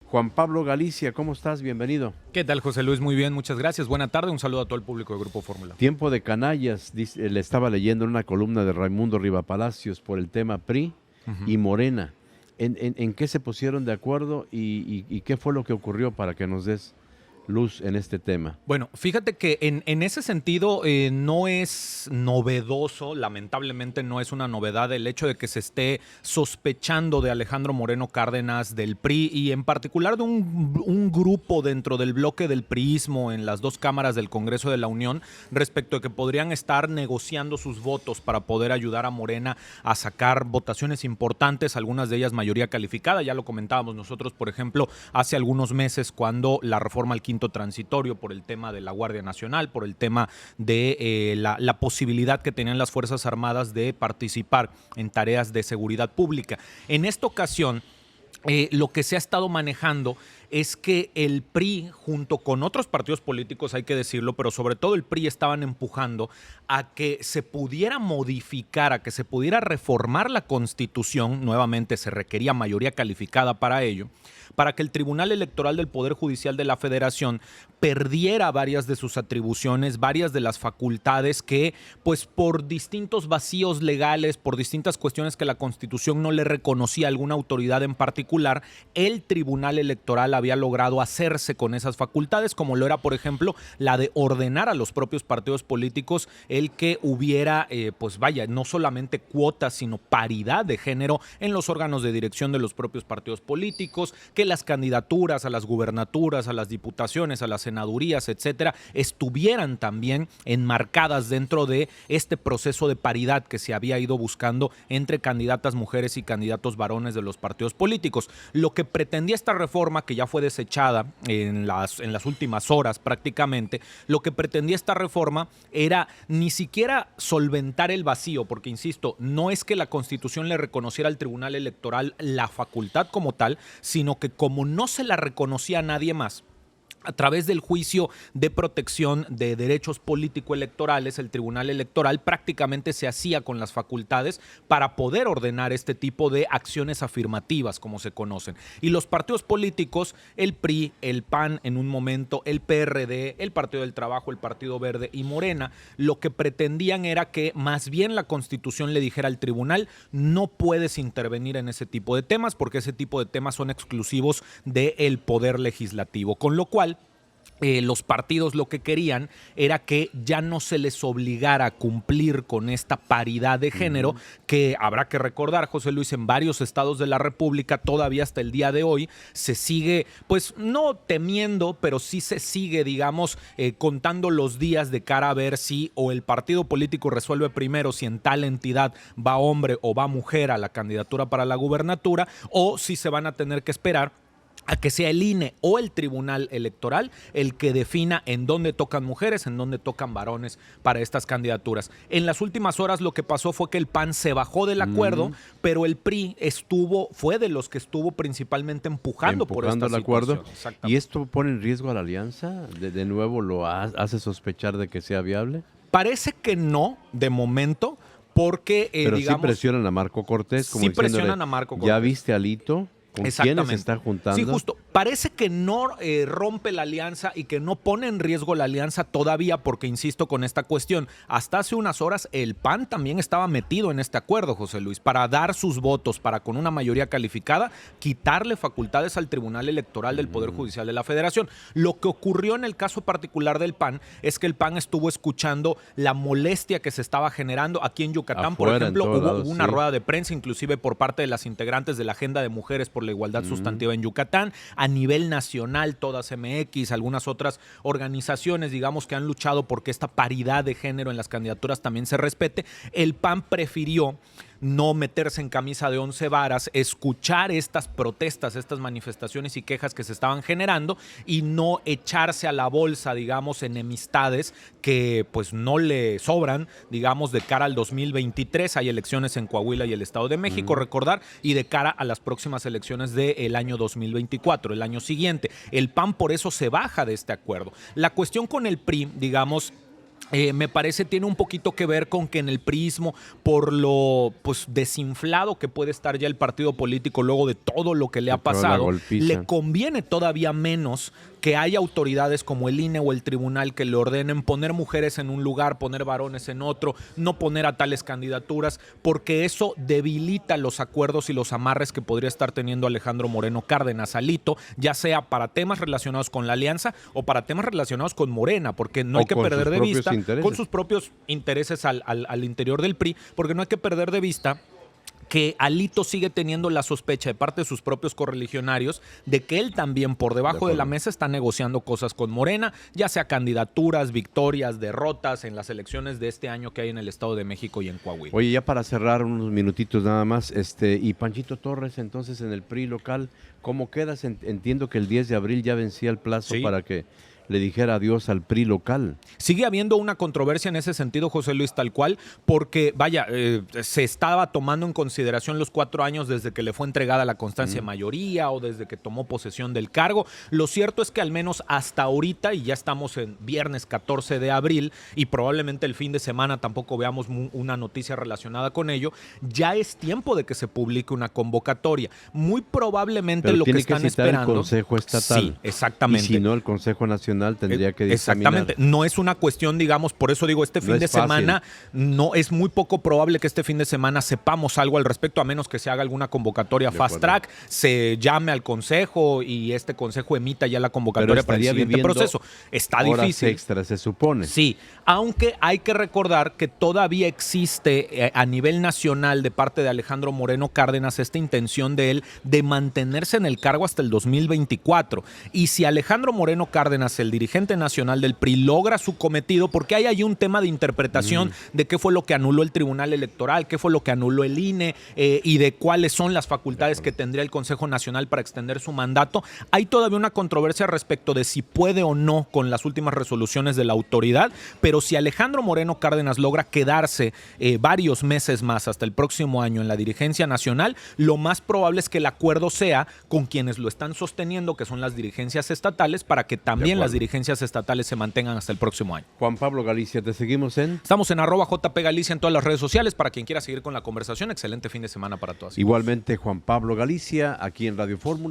Juan Pablo Galicia, ¿cómo estás? Bienvenido. ¿Qué tal, José Luis? Muy bien, muchas gracias. Buena tarde, un saludo a todo el público de Grupo Fórmula. Tiempo de canallas, le estaba leyendo en una columna de Raimundo Rivapalacios por el tema PRI y Morena. ¿En qué se pusieron de acuerdo y qué fue lo que ocurrió para que nos des luz en este tema? Bueno, fíjate que en ese sentido no es novedoso, lamentablemente no es una novedad el hecho de que se esté sospechando de Alejandro Moreno Cárdenas del PRI y en particular de un grupo dentro del bloque del priismo en las dos cámaras del Congreso de la Unión respecto a que podrían estar negociando sus votos para poder ayudar a Morena a sacar votaciones importantes, algunas de ellas mayoría calificada. Ya lo comentábamos nosotros, por ejemplo, hace algunos meses cuando la reforma al quinto transitorio por el tema de la Guardia Nacional, por el tema de la posibilidad que tenían las Fuerzas Armadas de participar en tareas de seguridad pública. En esta ocasión, lo que se ha estado manejando es que el PRI, junto con otros partidos políticos, hay que decirlo, pero sobre todo el PRI estaban empujando a que se pudiera modificar, a que se pudiera reformar la Constitución, nuevamente se requería mayoría calificada para ello, para que el Tribunal Electoral del Poder Judicial de la Federación perdiera varias de sus atribuciones, varias de las facultades que, pues por distintos vacíos legales, por distintas cuestiones que la Constitución no le reconocía a alguna autoridad en particular, el Tribunal Electoral había logrado hacerse con esas facultades, como lo era, por ejemplo, la de ordenar a los propios partidos políticos el que hubiera, no solamente cuotas, sino paridad de género en los órganos de dirección de los propios partidos políticos, que las candidaturas a las gubernaturas, a las diputaciones, a las senadurías, etcétera, estuvieran también enmarcadas dentro de este proceso de paridad que se había ido buscando entre candidatas mujeres y candidatos varones de los partidos políticos. Lo que pretendía esta reforma, que ya fue desechada en las últimas horas prácticamente, lo que pretendía esta reforma era ni siquiera solventar el vacío, porque insisto, no es que la Constitución le reconociera al Tribunal Electoral la facultad como tal, sino que como no se la reconocía a nadie más, a través del juicio de protección de derechos político-electorales, el Tribunal Electoral prácticamente se hacía con las facultades para poder ordenar este tipo de acciones afirmativas, como se conocen. Y los partidos políticos, el PRI, el PAN en un momento, el PRD, el Partido del Trabajo, el Partido Verde y Morena, lo que pretendían era que más bien la Constitución le dijera al tribunal: no puedes intervenir en ese tipo de temas porque ese tipo de temas son exclusivos del Poder Legislativo. Con lo cual, los partidos lo que querían era que ya no se les obligara a cumplir con esta paridad de género, que habrá que recordar, José Luis, en varios estados de la República todavía hasta el día de hoy se sigue, pues no temiendo, pero sí se sigue, digamos, contando los días de cara a ver si o el partido político resuelve primero si en tal entidad va hombre o va mujer a la candidatura para la gubernatura, o si se van a tener que esperar a que sea el INE o el Tribunal Electoral el que defina en dónde tocan mujeres, en dónde tocan varones para estas candidaturas. En las últimas horas lo que pasó fue que el PAN se bajó del acuerdo, pero el PRI fue de los que estuvo principalmente empujando por esta el acuerdo. situación. ¿Y esto pone en riesgo a la alianza? ¿De nuevo lo hace sospechar de que sea viable? Parece que no, de momento, porque pero digamos, sí presionan a Marco Cortés. Como sí presionan a Marco Cortés. ¿Ya viste a Lito? ¿Con quiénes se está juntando? Sí, justo. Parece que no rompe la alianza y que no pone en riesgo la alianza todavía porque, insisto, con esta cuestión, hasta hace unas horas el PAN también estaba metido en este acuerdo, José Luis, para dar sus votos, para con una mayoría calificada, quitarle facultades al Tribunal Electoral del Poder Judicial de la Federación. Lo que ocurrió en el caso particular del PAN es que el PAN estuvo escuchando la molestia que se estaba generando aquí en Yucatán. Afuera, por ejemplo, hubo una rueda de prensa, inclusive por parte de las integrantes de la Agenda de Mujeres por la Igualdad Sustantiva en Yucatán. A nivel nacional, todas MX, algunas otras organizaciones, digamos, que han luchado porque esta paridad de género en las candidaturas también se respete. El PAN prefirió no meterse en camisa de 11 varas, escuchar estas protestas, estas manifestaciones y quejas que se estaban generando y no echarse a la bolsa, digamos, enemistades que pues no le sobran, digamos, de cara al 2023. Hay elecciones en Coahuila y el Estado de México, recordar, y de cara a las próximas elecciones del año 2024, el año siguiente. El PAN por eso se baja de este acuerdo. La cuestión con el PRI, digamos, Me parece tiene un poquito que ver con que en el priismo, por lo pues desinflado que puede estar ya el partido político luego de todo lo que le ha pasado, le conviene todavía menos que haya autoridades como el INE o el tribunal que le ordenen poner mujeres en un lugar, poner varones en otro, no poner a tales candidaturas, porque eso debilita los acuerdos y los amarres que podría estar teniendo Alejandro Moreno Cárdenas, Alito, ya sea para temas relacionados con la alianza o para temas relacionados con Morena, porque no hay que perder de vista, con sus propios intereses al interior del PRI, porque no hay que perder de vista que Alito sigue teniendo la sospecha de parte de sus propios correligionarios de que él también por debajo de la mesa está negociando cosas con Morena, ya sea candidaturas, victorias, derrotas en las elecciones de este año que hay en el Estado de México y en Coahuila. Oye, ya para cerrar unos minutitos nada más, y Panchito Torres entonces en el PRI local, ¿cómo quedas? Entiendo que el 10 de abril ya vencía el plazo para que le dijera adiós al PRI local. Sigue habiendo una controversia en ese sentido, José Luis, tal cual, porque, vaya, se estaba tomando en consideración los 4 años desde que le fue entregada la constancia de mayoría o desde que tomó posesión del cargo. Lo cierto es que al menos hasta ahorita, y ya estamos en viernes 14 de abril, y probablemente el fin de semana tampoco veamos una noticia relacionada con ello, ya es tiempo de que se publique una convocatoria. Muy probablemente pero lo que tiene están que citar esperando... el Consejo Estatal. Sí, exactamente. Y si no, el Consejo Nacional tendría que dictaminar. Exactamente. No es una cuestión, digamos, por eso digo, este fin de semana, no es muy poco probable que este fin de semana sepamos algo al respecto, a menos que se haga alguna convocatoria fast track, se llame al Consejo y este Consejo emita ya la convocatoria para el siguiente proceso. Está difícil. Extra, se supone. Sí, aunque hay que recordar que todavía existe a nivel nacional de parte de Alejandro Moreno Cárdenas esta intención de él de mantenerse en el cargo hasta el 2024. Y si Alejandro Moreno Cárdenas, el dirigente nacional del PRI, logra su cometido, porque hay ahí un tema de interpretación de qué fue lo que anuló el Tribunal Electoral, qué fue lo que anuló el INE y de cuáles son las facultades que tendría el Consejo Nacional para extender su mandato. Hay todavía una controversia respecto de si puede o no con las últimas resoluciones de la autoridad, pero si Alejandro Moreno Cárdenas logra quedarse varios meses más hasta el próximo año en la dirigencia nacional, lo más probable es que el acuerdo sea con quienes lo están sosteniendo, que son las dirigencias estatales, para que también las dirigencias estatales se mantengan hasta el próximo año. Juan Pablo Galicia, ¿te seguimos en? Estamos en @JPGalicia en todas las redes sociales para quien quiera seguir con la conversación. Excelente fin de semana para todos. Igualmente Juan Pablo Galicia, aquí en Radio Fórmula.